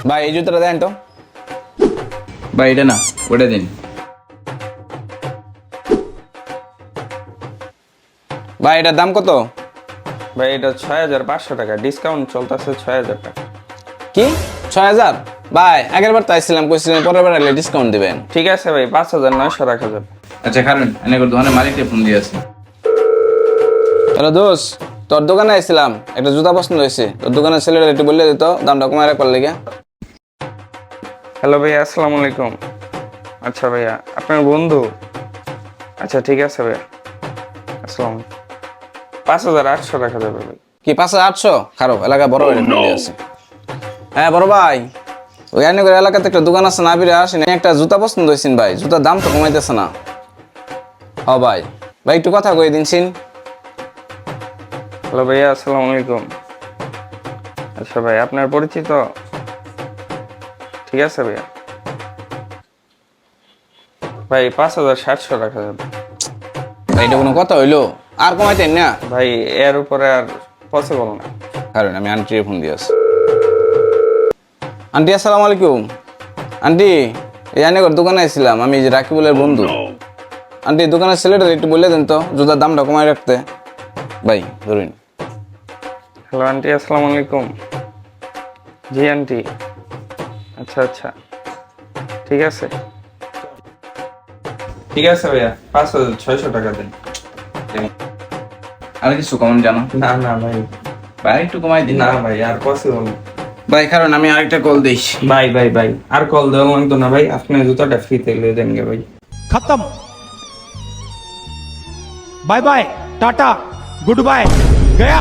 ভাই এই জুতোটা দেন তো। ভাই এটা না, ওটা দিন। ভাই এটার দাম কত? ভাই এটা 6500 টাকা, ডিসকাউন্ট চলতেছে 6000 টাকা। কি 6000? ভাই আগের বার তো আইছিলাম, কইছিলেন পরের বার আইলে ডিসকাউন্ট দিবেন। ঠিক আছে ভাই, 5900 রাখা যাবে। আচ্ছা কারণ এনে দোকানের মালিককে ফোন দিয়ে আছে। হ্যালো দোস্ত, তোর দোকানে আইছিলাম, একটা জুতা পছন্দ হয়েছে, তোর দোকানের ছেলেটা একটু বললে দিত, দামটা কমায় রাখবার লেগে। হ্যালো ভাইয়া, আসসালামু আলাইকুম। আচ্ছা ভাইয়া, আপনার বন্ধু? আচ্ছা ঠিক আছে ভাইয়া, আসসালাম। 5800 রাখা যাবে ভাই। কি 5800? খারাপ এলাকা বড় ভাই ফোন দিয়ে আছে। হ্যাঁ বড় ভাই, ওই আইনি করে এলাকাতে একটা দোকান আছে না বিরা, আসেন একটা জুতা পছন্দ হয়েছেন ভাই, জুতার দাম তো কমাইতেছে না। হ ভাই, ভাই একটু কথা কয়ে দিনছিন। হ্যালো ভাইয়া, আসসালামু আলাইকুম। আচ্ছা ভাই, আপনার পরিচিত? ঠিক আছে ভাইয়া, ভাই 5700 রাখা যাবে। ভাই এটা কোনো কথা হইলো? আর কমাইতেন না ভাই এর উপরে আর পসিবল না। কারণ আমি আন্টির ফোন দিয়ে আছি। আন্টি আসসালামু আলাইকুম। আন্টি এই আইনের দোকানে আইছিলাম, আমি যে রাকিবুলের বন্ধু। আন্টি দোকানের ছেলেটা একটু বলে দেন তো জুতার দামটা কমায় রাখতে। ভাই ধরুন। হ্যালো আন্টি, আসসালামু আলাইকুম। জি আন্টি, আচ্ছা আচ্ছা, ঠিক আছে ঠিক আছে ভাইয়া, 5600 টাকা দেন। আর কিছু কমন জানো? না না ভাই, ভাই একটু কমাই দিন। না ভাই আর পসিবল না। ভাই কারণ আমি আরেকটা কল দিস। ভাই ভাই ভাই আর কল দেওয়া লাগতো না ভাই, আপনি জুতাটা ফ্রিতে লিয়ে দেন গে ভাই। खत्म। Bye bye, tata, good bye, गया।